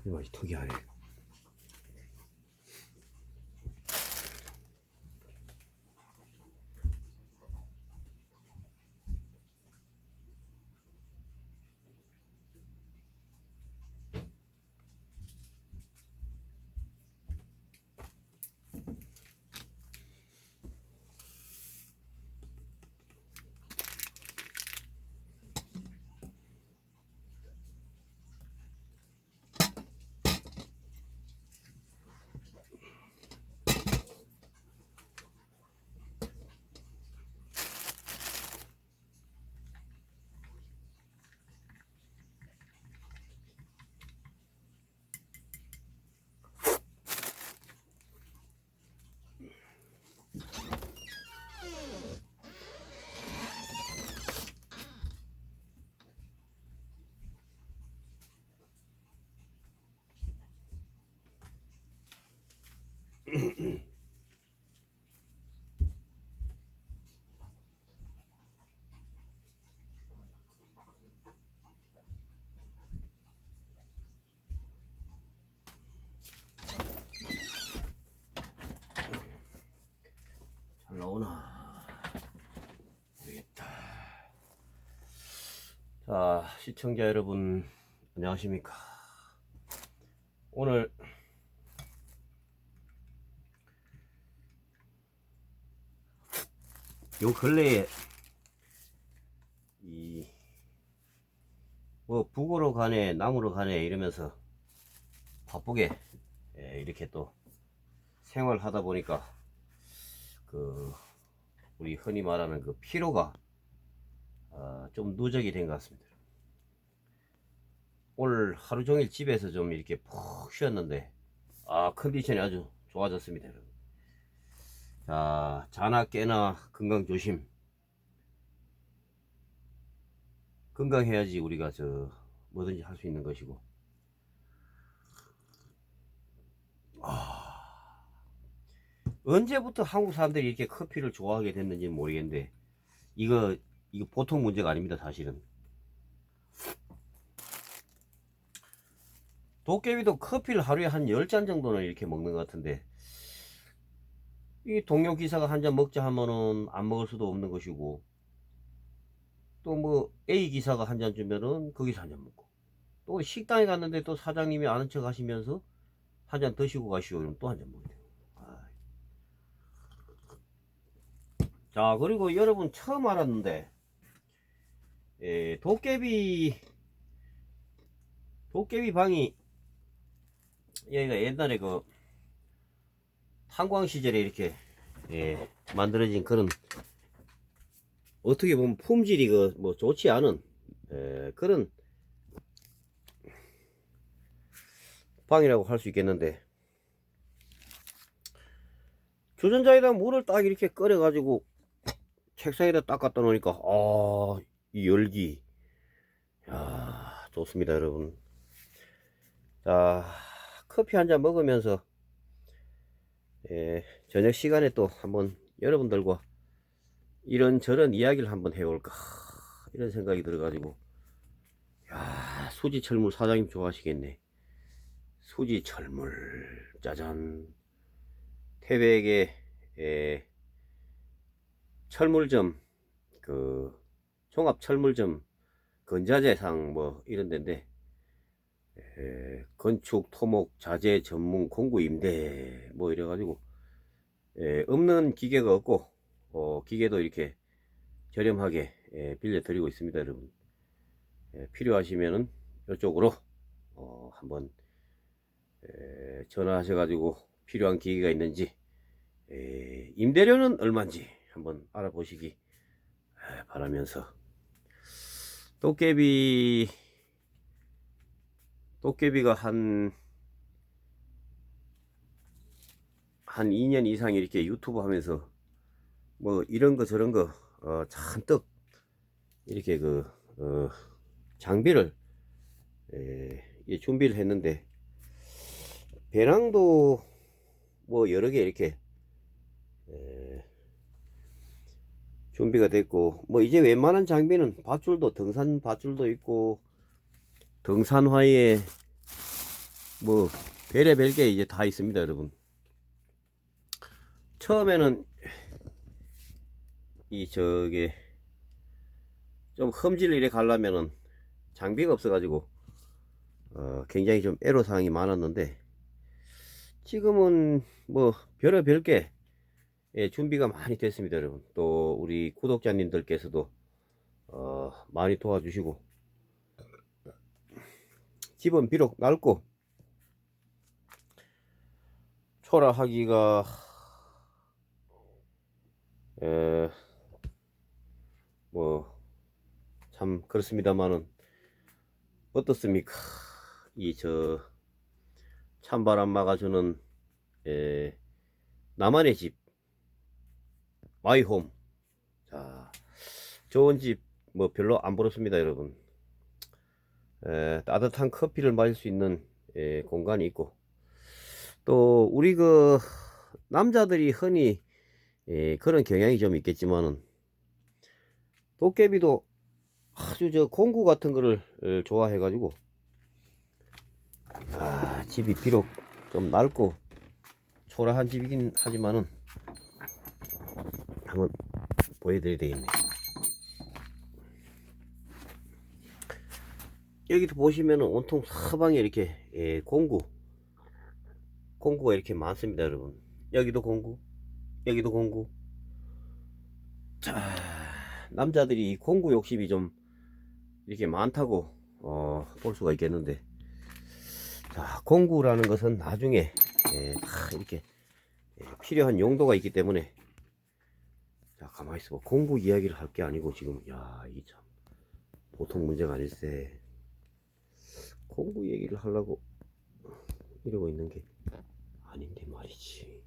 이 맛이 특이하네. 잘 나오나 모르겠다. 자, 시청자 여러분 안녕하십니까. 오늘 요 근래에 뭐 북으로 가네 남으로 가네 이러면서 바쁘게 이렇게 또 생활하다 보니까 그 우리 흔히 말하는 그 피로가 좀 누적이 된 것 같습니다. 오늘 하루 종일 집에서 좀 이렇게 푹 쉬었는데 컨디션이 아주 좋아졌습니다. 여러분. 자, 자나 깨나 건강 조심. 건강해야지 우리가 뭐든지 할 수 있는 것이고. 언제부터 한국 사람들이 이렇게 커피를 좋아하게 됐는지 모르겠는데 이거 보통 문제가 아닙니다. 사실은 도깨비도 커피를 하루에 한 10잔 정도는 이렇게 먹는 것 같은데 이 동료 기사가 한 잔 먹자 하면은 안 먹을 수도 없는 것이고 또 뭐 A 기사가 한 잔 주면은 거기서 한 잔 먹고 또 식당에 갔는데 또 사장님이 아는 척 하시면서 한 잔 드시고 가시오 그러면 또 한 잔 먹어요. 자, 그리고 여러분 처음 알았는데 도깨비 방이 여기가 옛날에 그 탄광 시절에 이렇게 만들어진 그런 어떻게 보면 품질이 뭐 좋지 않은 그런 방이라고 할 수 있겠는데 주전자에다 물을 딱 이렇게 끓여 가지고 책상에다 딱 갖다 놓으니까 이 열기 야 좋습니다 여러분. 자, 커피 한 잔 먹으면서 저녁 시간에 또 한번 여러분들과 이런저런 이야기를 한번 해볼까 이런 생각이 들어가지고 야 수지철물 사장님 좋아하시겠네. 수지철물 짜잔 태백의 철물점 그 종합철물점 건자재상 뭐 이런 데인데 건축 토목 자재 전문 공구 임대 뭐 이래가지고 없는 기계가 없고 기계도 이렇게 저렴하게 빌려 드리고 있습니다 여러분. 필요하시면은 이쪽으로 한번 전화하셔 가지고 필요한 기계가 있는지 임대료는 얼마인지 한번 알아보시기 바라면서 도깨비가 한 2년 이상 이렇게 유튜브 하면서 뭐 이런 거 저런 거 잔뜩 이렇게 장비를 준비를 했는데 배낭도 뭐 여러 개 이렇게 준비가 됐고 뭐 이제 웬만한 장비는 밧줄도 등산 밧줄도 있고 등산화에 뭐 별의별 게 이제 다 있습니다, 여러분. 처음에는 이 저게 좀 흠질 이래 가려면은 장비가 없어가지고 굉장히 좀 애로사항이 많았는데, 지금은 뭐 별의별 게 준비가 많이 됐습니다, 여러분. 또 우리 구독자님들께서도 많이 도와주시고, 집은 비록 낡고 초라하기가 뭐 참 그렇습니다만은, 어떻습니까? 이 저 찬바람 막아주는 나만의 집, 마이홈. 자, 좋은 집 뭐 별로 안 부럽습니다, 여러분. 따뜻한 커피를 마실 수 있는 공간이 있고, 또 우리 그 남자들이 흔히 그런 경향이 좀 있겠지만은, 도깨비도 아주 저 공구 같은 거를 좋아해 가지고, 집이 비록 좀 낡고 초라한 집이긴 하지만은 한번 보여드려야 되겠네. 여기도 보시면은 온통 사방에 이렇게 공구가 이렇게 많습니다, 여러분. 여기도 공구, 여기도 공구. 자, 남자들이 이 공구 욕심이 좀 이렇게 많다고 볼 수가 있겠는데, 자, 공구라는 것은 나중에 다 이렇게 필요한 용도가 있기 때문에, 자, 가만히 있어 봐. 공구 이야기를 할 게 아니고 지금, 야, 이게 참 보통 문제가 아닐세. 공구 얘기를 하려고 이러고 있는 게 아닌데 말이지.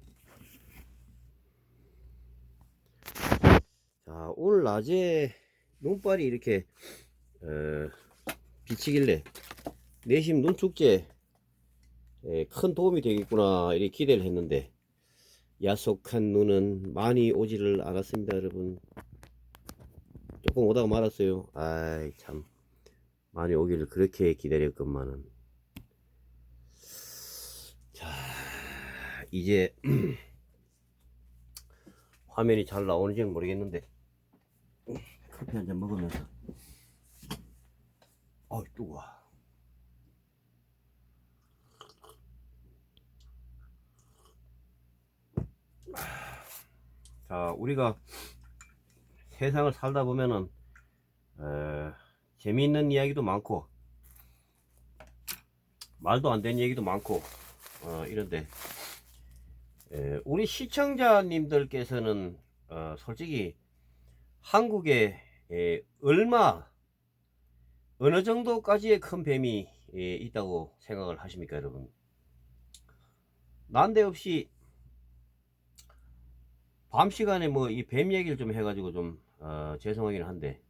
자, 오늘 낮에 눈발이 이렇게 비치길래 내심 눈축제 큰 도움이 되겠구나 이렇게 기대를 했는데, 야속한 눈은 많이 오지를 않았습니다, 여러분. 조금 오다가 말았어요. 아이 참, 많이 오기를 그렇게 기다렸건만은. 자, 이제 화면이 잘 나오는지는 모르겠는데, 커피 한 잔 먹으면서, 뜨거워. 자, 우리가 세상을 살다 보면은 재미있는 이야기도 많고 말도 안 되는 얘기도 많고 이런데, 우리 시청자님들께서는 솔직히 한국에 어느 정도까지의 큰 뱀이 있다고 생각을 하십니까, 여러분? 난데없이 밤 시간에 뭐 이 뱀 얘기를 좀 해가지고 좀 죄송하긴 한데,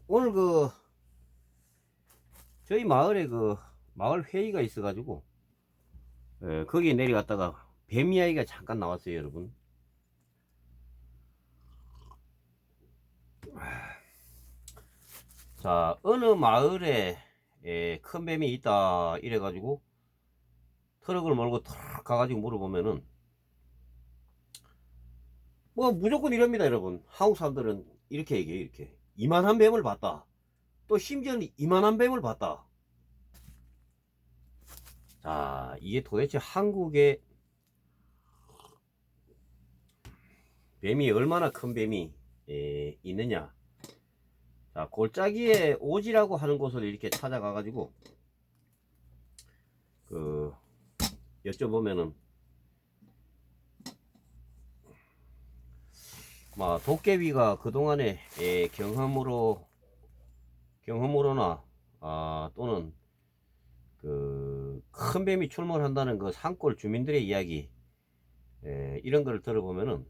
오늘 그 저희 마을에 그 마을 회의가 있어가지고 거기 내려갔다가 뱀 이야기가 잠깐 나왔어요, 여러분. 자, 어느 마을에 큰 뱀이 있다 이래가지고 트럭을 몰고 탁 가가지고 물어보면은 뭐 무조건 이럽니다, 여러분. 한국 사람들은 이렇게 얘기해요. 이렇게 이만한 뱀을 봤다, 또 심지어는 이만한 뱀을 봤다. 자, 이게 도대체 한국에 뱀이 얼마나 큰 뱀이 있느냐. 자, 골짜기에 오지라고 하는 곳을 이렇게 찾아가 가지고 그 여쭤보면은, 도깨비가 그동안에 경험으로나 또는 그 큰 뱀이 출몰한다는 그 산골 주민들의 이야기, 이런 거를 들어보면은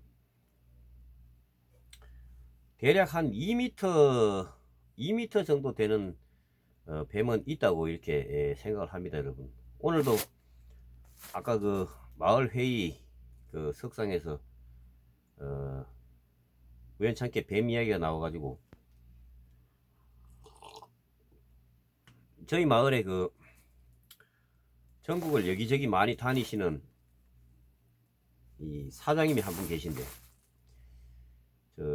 대략 한 2m 정도 되는 뱀은 있다고 이렇게 생각을 합니다, 여러분. 오늘도 아까 그 마을 회의 그 석상에서 우연찮게 뱀 이야기가 나와가지고, 저희 마을에 그 전국을 여기저기 많이 다니시는 이 사장님이 한 분 계신데,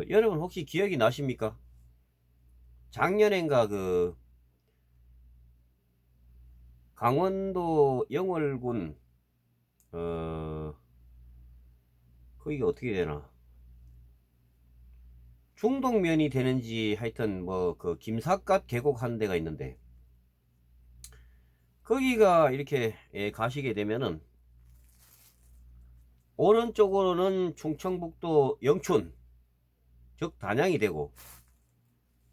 여러분 혹시 기억이 나십니까? 작년엔가 그 강원도 영월군 거기가 어떻게 되나, 중동면이 되는지 하여튼 뭐 그 김삿갓 계곡 하는 데가 있는데, 거기가 이렇게 가시게 되면은 오른쪽으로는 충청북도 영춘 즉 단양이 되고,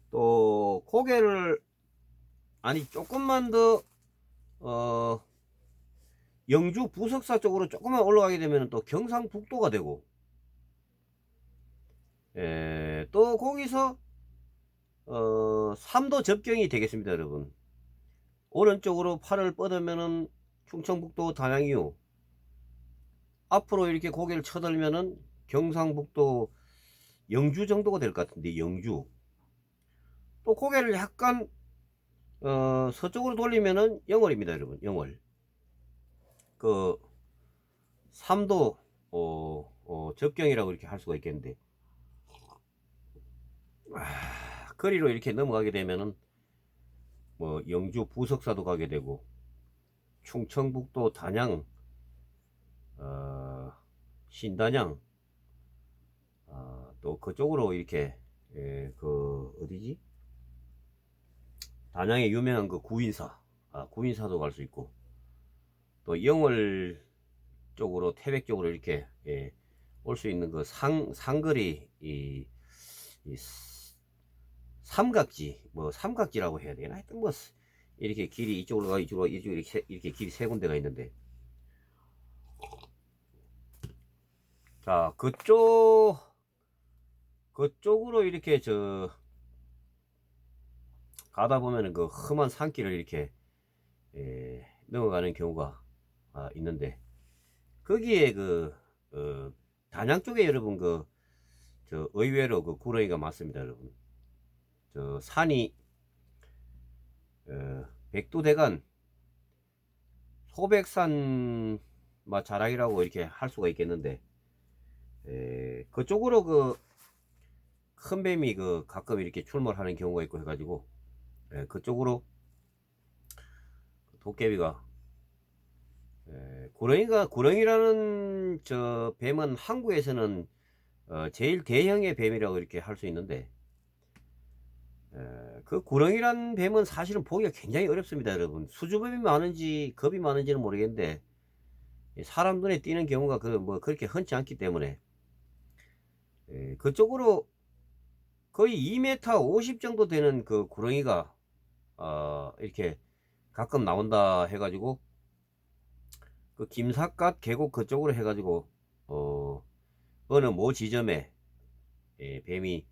또 고개를 아니 조금만 더 영주 부석사 쪽으로 조금만 올라가게 되면 또 경상북도가 되고, 또 거기서 삼도 접경이 되겠습니다 여러분. 오른쪽으로 팔을 뻗으면은 충청북도 단양이요, 앞으로 이렇게 고개를 쳐들면은 경상북도 영주 정도가 될 것 같은데, 영주. 또 고개를 약간 서쪽으로 돌리면은 영월입니다 여러분. 영월. 그 삼도 접경이라고 이렇게 할 수가 있겠는데, 거리로 이렇게 넘어가게 되면은 뭐 영주 부석사도 가게 되고, 충청북도 단양, 신단양, 또 그쪽으로 이렇게 그 어디지? 단양에 유명한 그 구인사, 구인사도 갈 수 있고, 또 영월 쪽으로 태백 쪽으로 이렇게 올 수 있는 그 상거리 이 삼각지, 뭐 삼각지라고 해야 되나, 하여튼 뭐 이렇게 길이 이쪽으로 가 이쪽으로 이렇게 길이 세 군데가 있는데, 자 그쪽으로 이렇게 가다 보면은 그 험한 산길을 이렇게 넘어가는 경우가 있는데, 거기에 단양 쪽에 여러분 의외로 그 구렁이가 많습니다 여러분. 산이 백두대간 소백산 자락이라고 이렇게 할 수가 있겠는데, 그쪽으로 큰 뱀이 가끔 이렇게 출몰하는 경우가 있고 해가지고, 그쪽으로 도깨비가, 구렁이라는 뱀은 한국에서는 제일 대형의 뱀이라고 이렇게 할 수 있는데, 그 구렁이란 뱀은 사실은 보기가 굉장히 어렵습니다 여러분. 수줍음이 많은지 겁이 많은지는 모르겠는데, 사람 눈에 띄는 경우가 뭐 그렇게 흔치 않기 때문에, 그쪽으로 거의 2m 50 정도 되는 그 구렁이가 이렇게 가끔 나온다 해가지고, 그 김삿갓 계곡 그쪽으로 해가지고 어느 모 지점에 뱀이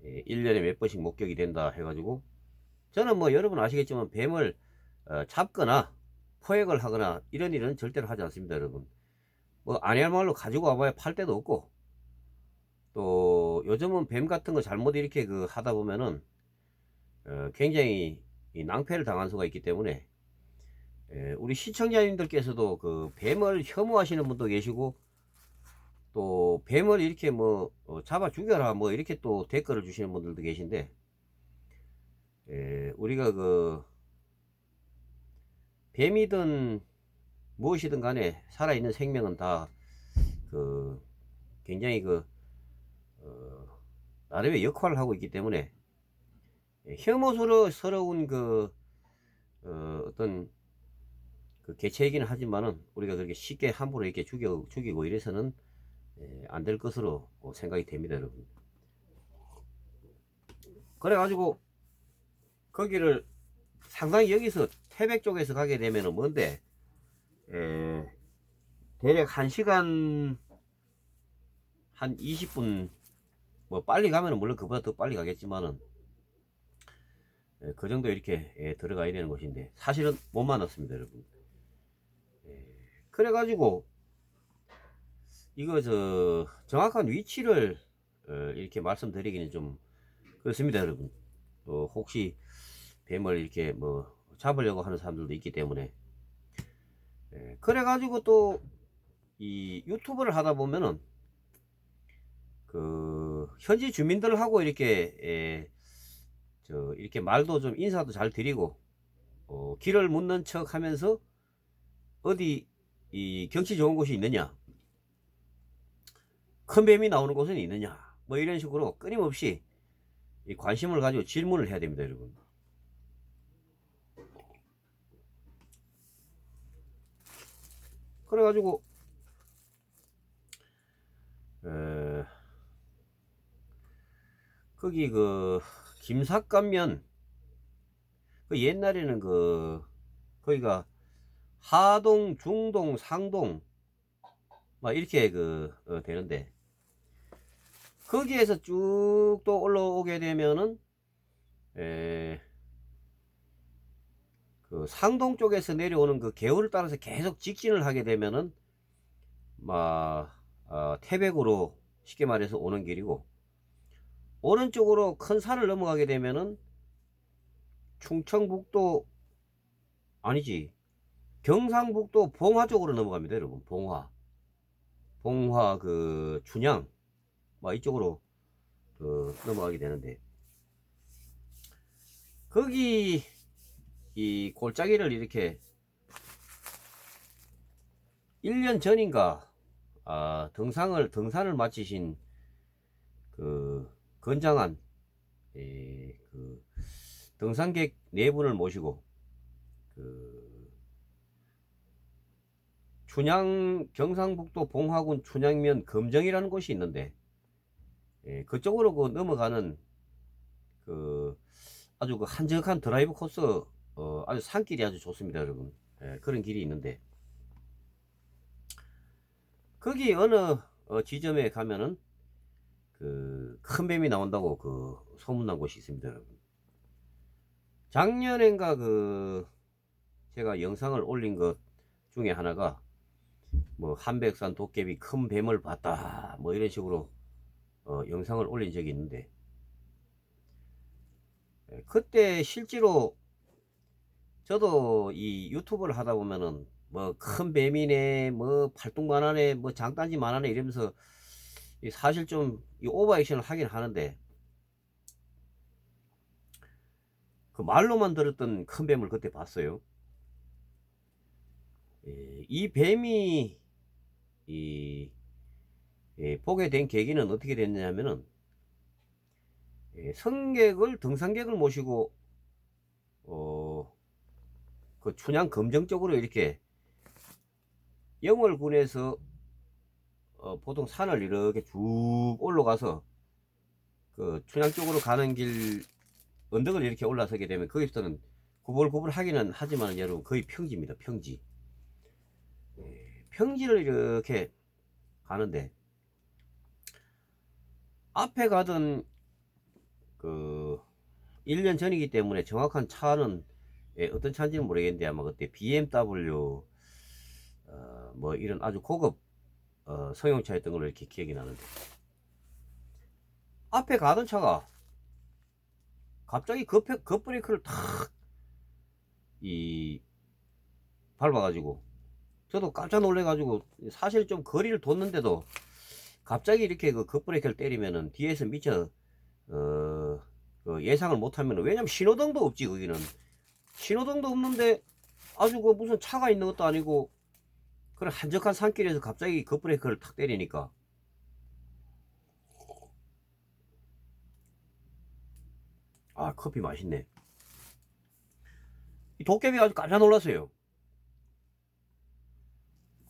1년에 몇 번씩 목격이 된다 해가지고, 저는 뭐 여러분 아시겠지만 뱀을 잡거나 포획을 하거나 이런 일은 절대로 하지 않습니다 여러분. 뭐 아니야말로 가지고 와봐야 팔 데도 없고, 또 요즘은 뱀 같은 거 잘못 이렇게 하다 보면은 굉장히 낭패를 당한 수가 있기 때문에, 우리 시청자님들께서도 그 뱀을 혐오하시는 분도 계시고, 또 뱀을 이렇게 뭐 잡아 죽여라 뭐 이렇게 또 댓글을 주시는 분들도 계신데, 우리가 뱀이든 무엇이든 간에 살아있는 생명은 다 굉장히 나름의 역할을 하고 있기 때문에, 혐오스러운 어떤 개체이긴 하지만은 우리가 그렇게 쉽게 함부로 이렇게 죽이고 이래서는 안 될 것으로 생각이 됩니다 여러분. 그래가지고 거기를 상당히 여기서 태백 쪽에서 가게 되면은 뭔데, 대략 1시간 한 20분, 뭐 빨리 가면은 물론 그보다 더 빨리 가겠지만은 그 정도 이렇게 들어가야 되는 곳인데, 사실은 못 만났습니다 여러분. 그래가지고 이거 정확한 위치를 이렇게 말씀드리기는 좀 그렇습니다 여러분. 혹시 뱀을 이렇게 뭐 잡으려고 하는 사람들도 있기 때문에, 그래가지고 또 이 유튜브를 하다 보면은 그 현지 주민들하고 이렇게 이렇게 말도 좀 인사도 잘 드리고 길을 묻는 척 하면서 어디 이 경치 좋은 곳이 있느냐, 큰 뱀이 나오는 곳은 있느냐, 뭐 이런 식으로 끊임없이 이 관심을 가지고 질문을 해야 됩니다, 여러분. 그래가지고 거기 그 김삿간면 그 옛날에는 그 거기가 하동, 중동, 상동 막 이렇게 되는데 거기에서 쭉 또 올라오게 되면은 그 상동 쪽에서 내려오는 그 개울을 따라서 계속 직진을 하게 되면은 막 태백으로 쉽게 말해서 오는 길이고, 오른쪽으로 큰 산을 넘어가게 되면은 충청북도 아니지 경상북도 봉화 쪽으로 넘어갑니다, 여러분. 봉화 그 춘향 막 이쪽으로 넘어가게 되는데, 거기 이 골짜기를 이렇게 1년 전인가 등산을 마치신 그 건장한 그 등산객 4분을 모시고 그 경상북도 봉화군 춘향면 금정이라는 곳이 있는데 그쪽으로 넘어가는 아주 한적한 드라이브 코스, 아주 산길이 아주 좋습니다, 여러분. 그런 길이 있는데 거기 어느 지점에 가면은 큰 뱀이 나온다고 소문난 곳이 있습니다, 여러분. 작년엔가 제가 영상을 올린 것 중에 하나가 뭐 한백산 도깨비 큰 뱀을 봤다 뭐 이런 식으로 영상을 올린 적이 있는데, 그때 실제로 저도 이 유튜브를 하다 보면은 뭐 큰 뱀이네, 뭐 팔뚝만하네, 뭐 장단지만하네 이러면서 사실 좀 오버액션을 하긴 하는데, 그 말로만 들었던 큰 뱀을 그때 봤어요. 이 뱀이 보게 된 계기는 어떻게 됐냐면은 등산객을 모시고 그 춘향 금정 쪽으로 이렇게 영월군에서 보통 산을 이렇게 쭉 올라가서 그 춘향 쪽으로 가는 길 언덕을 이렇게 올라서게 되면 거기서는 구불구불 하기는 하지만 여러분 거의 평지입니다. 평지를 이렇게 가는데 앞에 가던 1년 전이기 때문에 정확한 차는 어떤 차인지는 모르겠는데 아마 그때 BMW 뭐 이런 아주 고급 승용차였던 걸로 이렇게 기억이 나는데, 앞에 가던 차가 갑자기 급브레이크를 탁 밟아가지고 저도 깜짝 놀래가지고, 사실 좀 거리를 뒀는데도 갑자기 이렇게 급브레이크를 때리면은 뒤에서 미처 예상을 못하면, 왜냐면 신호등도 없지, 거기는 신호등도 없는데 아주 무슨 차가 있는 것도 아니고 그런 한적한 산길에서 갑자기 급브레이크를 탁 때리니까 커피 맛있네. 이 도깨비가 아주 깜짝 놀랐어요.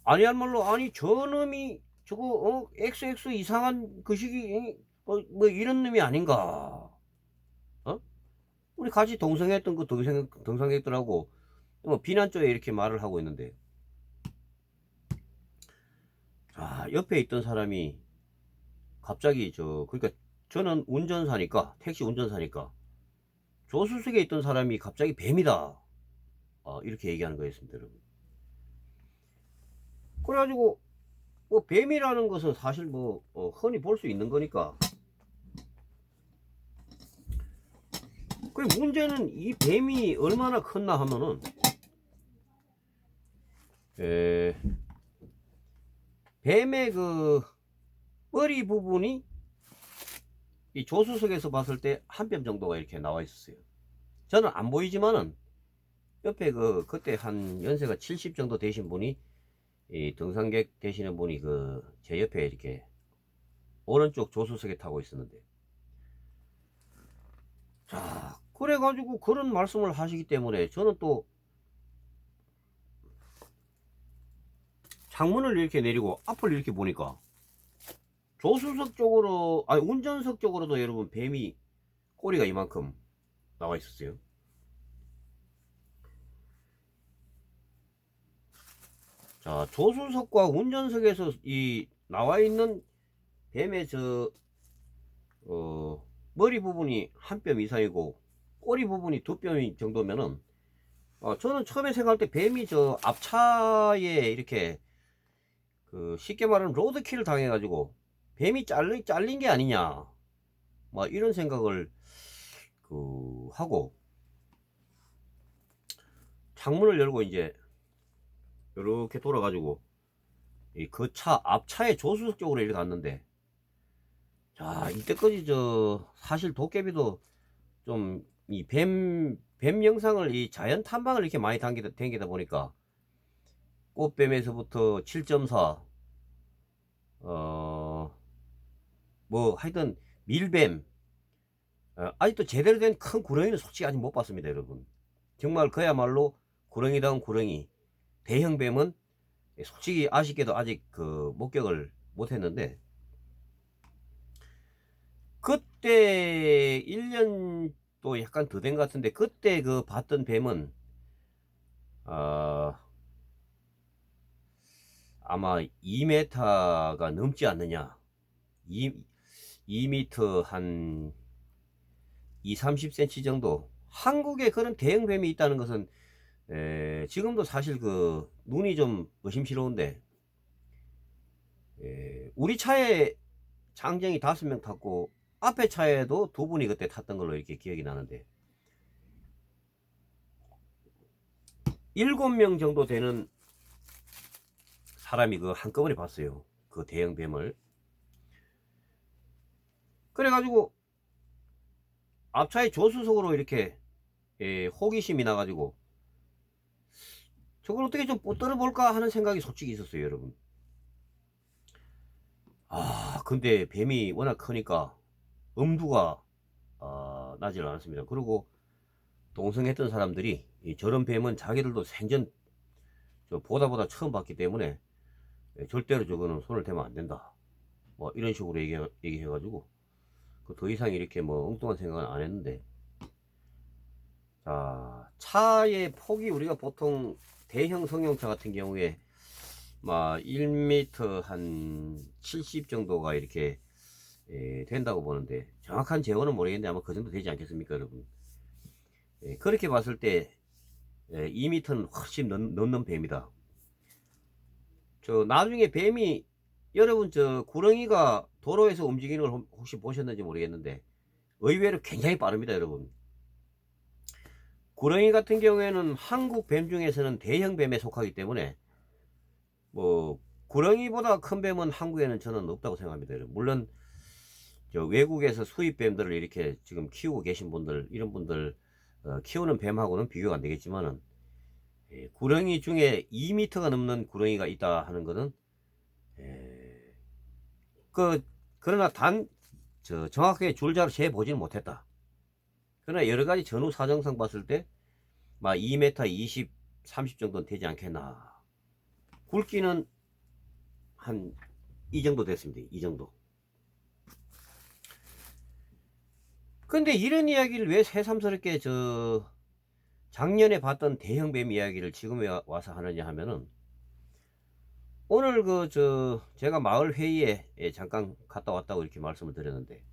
아니 할 말로, 아니 저놈이 저거 XX 이상한 그 시기 뭐 이런 놈이 아닌가. 우리 같이 동성했던 그 동성객들하고 뭐 비난 쪽에 이렇게 말을 하고 있는데, 옆에 있던 사람이 갑자기 그러니까 저는 택시 운전사니까 조수석에 있던 사람이 갑자기 뱀이다 이렇게 얘기하는 거였습니다, 여러분. 그래가지고 뭐 뱀이라는 것은 사실 뭐 흔히 볼 수 있는 거니까. 그 문제는 이 뱀이 얼마나 컸나 하면은 에, 뱀의 그 머리 부분이 이 조수석에서 봤을 때 한 뼘 정도가 이렇게 나와 있었어요. 저는 안 보이지만은 옆에 그때 한 연세가 70 정도 되신 분이, 이 등산객 되시는 분이 제 옆에 이렇게 오른쪽 조수석에 타고 있었는데, 자, 그래가지고 그런 말씀을 하시기 때문에 저는 또 창문을 이렇게 내리고 앞을 이렇게 보니까 조수석 쪽으로, 아니 운전석 쪽으로도 여러분 뱀이 꼬리가 이만큼 나와 있었어요. 자, 조수석과 운전석에서 이 나와 있는 뱀의 머리 부분이 한 뼘 이상이고 꼬리 부분이 2뼘 정도면은, 저는 처음에 생각할 때 뱀이 앞차에 이렇게 쉽게 말하면 로드킬을 당해가지고 뱀이 잘린 게 아니냐, 뭐 이런 생각을 하고 창문을 열고 이제 이렇게 돌아가지고 그 차 앞차의 조수석 쪽으로 이렇게 갔는데, 자, 이때까지 사실 도깨비도 좀 뱀 영상을 이 자연 탐방을 이렇게 많이 당기다 보니까 꽃뱀에서부터 7.4, 뭐 하여튼 밀뱀, 아직도 제대로 된 큰 구렁이는 솔직히 아직 못 봤습니다, 여러분. 정말 그야말로 구렁이다운 구렁이, 대형 뱀은 솔직히 아쉽게도 아직 목격을 못 했는데, 그때 1년 또 약간 더 된 것 같은데, 그때 봤던 뱀은 아마 2m가 넘지 않느냐, 2m 한 2, 30cm 정도. 한국에 그런 대형 뱀이 있다는 것은 지금도 사실 눈이 좀 의심스러운데, 우리 차에 장정이 5명 탔고 앞에 차에도 2분이 그때 탔던 걸로 이렇게 기억이 나는데, 7명 정도 되는 사람이 한꺼번에 봤어요, 그 대형 뱀을. 그래가지고 앞차의 조수석으로 이렇게 호기심이 나가지고 저걸 어떻게 좀 붙들어 볼까 하는 생각이 솔직히 있었어요, 여러분. 근데 뱀이 워낙 크니까 엄두가 나질 않았습니다. 그리고 동성했던 사람들이 저런 뱀은 자기들도 생전 보다 처음 봤기 때문에 절대로 저거는 손을 대면 안 된다, 뭐 이런 식으로 얘기해가지고 더 이상 이렇게 뭐 엉뚱한 생각은 안 했는데, 자, 차의 폭이 우리가 보통 대형 승용차 같은 경우에 막 1m 한 70 정도가 이렇게 된다고 보는데, 정확한 재원은 모르겠는데 아마 그 정도 되지 않겠습니까, 여러분? 그렇게 봤을 때 2m는 훨씬 넘는 뱀이다. 나중에 뱀이, 여러분 구렁이가 도로에서 움직이는 걸 혹시 보셨는지 모르겠는데 의외로 굉장히 빠릅니다, 여러분. 구렁이 같은 경우에는 한국 뱀 중에서는 대형 뱀에 속하기 때문에 뭐 구렁이보다 큰 뱀은 한국에는 저는 없다고 생각합니다, 여러분. 물론 외국에서 수입 뱀들을 이렇게 지금 키우고 계신 분들, 이런 분들 키우는 뱀하고는 비교가 안 되겠지만은, 구렁이 중에 2m가 넘는 구렁이가 있다 하는 것은 그러나 정확하게 줄자로 재 보지는 못했다. 그러나 여러 가지 전후 사정상 봤을 때 막 2m 20, 30 정도는 되지 않겠나. 굵기는 한 이 정도 됐습니다. 이 정도. 근데 이런 이야기를 왜 새삼스럽게 작년에 봤던 대형뱀 이야기를 지금에 와서 하느냐 하면은, 오늘 제가 마을 회의에 잠깐 갔다 왔다고 이렇게 말씀을 드렸는데,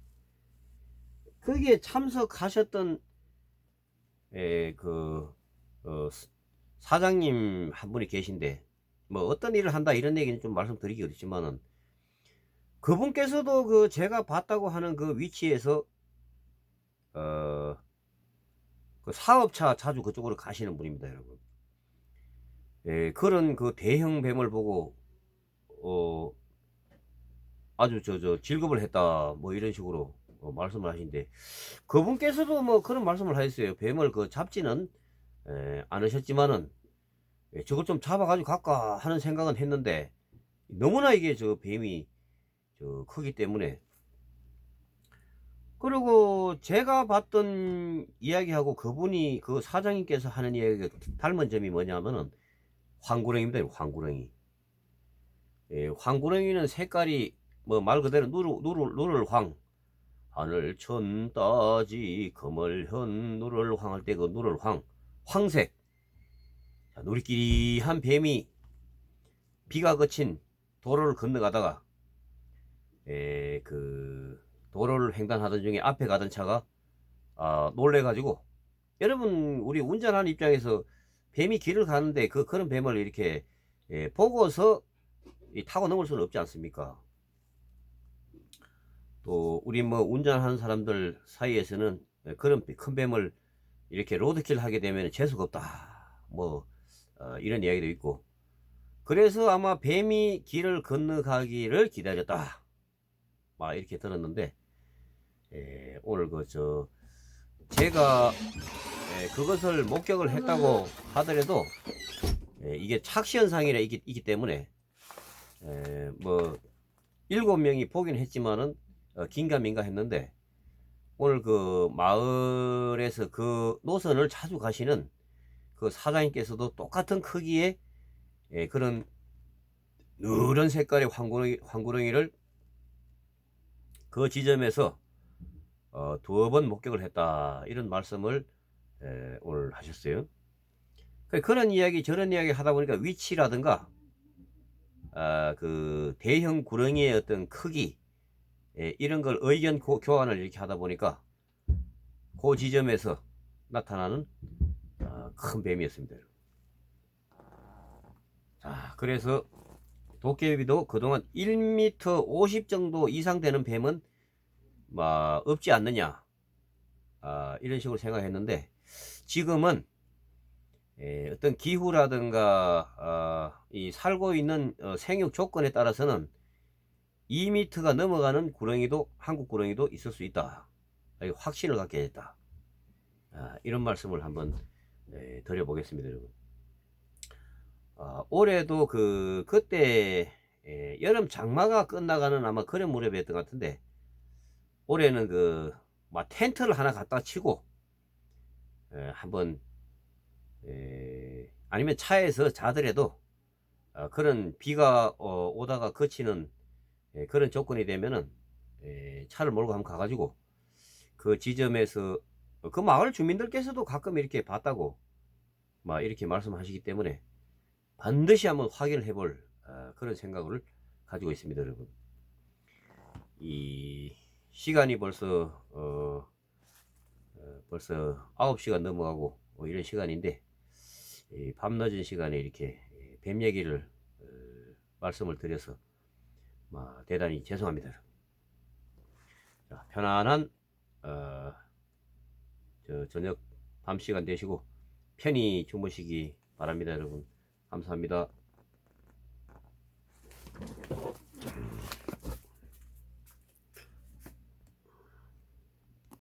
거기에 참석하셨던 사장님 한 분이 계신데, 뭐 어떤 일을 한다 이런 얘기는 좀 말씀드리기 어렵지만은, 그분께서도 제가 봤다고 하는 그 위치에서 사업차 자주 그쪽으로 가시는 분입니다, 여러분. 그런 그 대형 뱀을 보고 어 아주 질겁을 했다 뭐 이런 식으로 말씀을 하신데, 그분께서도 뭐 그런 말씀을 하셨어요. 뱀을 그 잡지는 않으셨지만은 저걸 좀 잡아 가지고 갈까 하는 생각은 했는데, 너무나 이게 뱀이 크기 때문에. 그리고 제가 봤던 이야기하고 그분이 그 사장님께서 하는 이야기가 닮은 점이 뭐냐면은 황구렁이입니다. 황구렁이. 황구렁이는 색깔이 뭐 말 그대로 누를 황, 하늘 천 따지 거멀현 누를 황 할 때 그 누를 황, 황색. 자, 누리끼리한 뱀이 비가 그친 도로를 건너가다가 그 도로를 횡단하던 중에 앞에 가던 차가 놀래가지고, 여러분 우리 운전하는 입장에서 뱀이 길을 가는데 그런 뱀을 이렇게 보고서 타고 넘을 수는 없지 않습니까? 또 우리 뭐 운전하는 사람들 사이에서는 그런 큰 뱀을 이렇게 로드킬 하게 되면 재수가 없다 뭐 이런 이야기도 있고, 그래서 아마 뱀이 길을 건너가기를 기다렸다 막 이렇게 들었는데, 오늘 제가 그것을 목격을 했다고 하더라도 이게 착시 현상이라 있기 때문에 뭐 7명이 보긴 했지만은 긴가민가 했는데, 오늘 그 마을에서 그 노선을 자주 가시는 그 사장님께서도 똑같은 크기의 그런 누런 색깔의 황구렁이를 그 지점에서 두어 번 목격을 했다 이런 말씀을 오늘 하셨어요. 그런 이야기 저런 이야기 하다 보니까 위치라든가 그 대형 구렁이의 어떤 크기 이런 걸 의견 교환을 이렇게 하다 보니까 그 지점에서 나타나는 큰 뱀이었습니다. 자, 그래서 도깨비도 그동안 1m 50 정도 이상 되는 뱀은 없지 않느냐 이런 식으로 생각했는데, 지금은 어떤 기후라든가 이 살고 있는 생육 조건에 따라서는 2m가 넘어가는 구렁이도, 한국 구렁이도 있을 수 있다, 확신을 갖게 됐다, 이런 말씀을 한번 드려보겠습니다. 여러분, 올해도 그때 여름 장마가 끝나가는 아마 그런 무렵이었던 것 같은데, 올해는 텐트를 하나 갖다 치고 한번 아니면 차에서 자더라도 그런 비가 오다가 그치는 그런 조건이 되면은 차를 몰고 한번 가가지고 그 지점에서 그 마을 주민들께서도 가끔 이렇게 봤다고 막 이렇게 말씀하시기 때문에 반드시 한번 확인을 해볼 그런 생각을 가지고 있습니다. 여러분, 이 시간이 벌써 9시가 넘어가고 이런 시간인데, 밤늦은 시간에 이렇게 뱀 얘기를 말씀을 드려서 대단히 죄송합니다. 자, 편안한 저녁 밤 시간 되시고 편히 주무시기 바랍니다. 여러분, 감사합니다.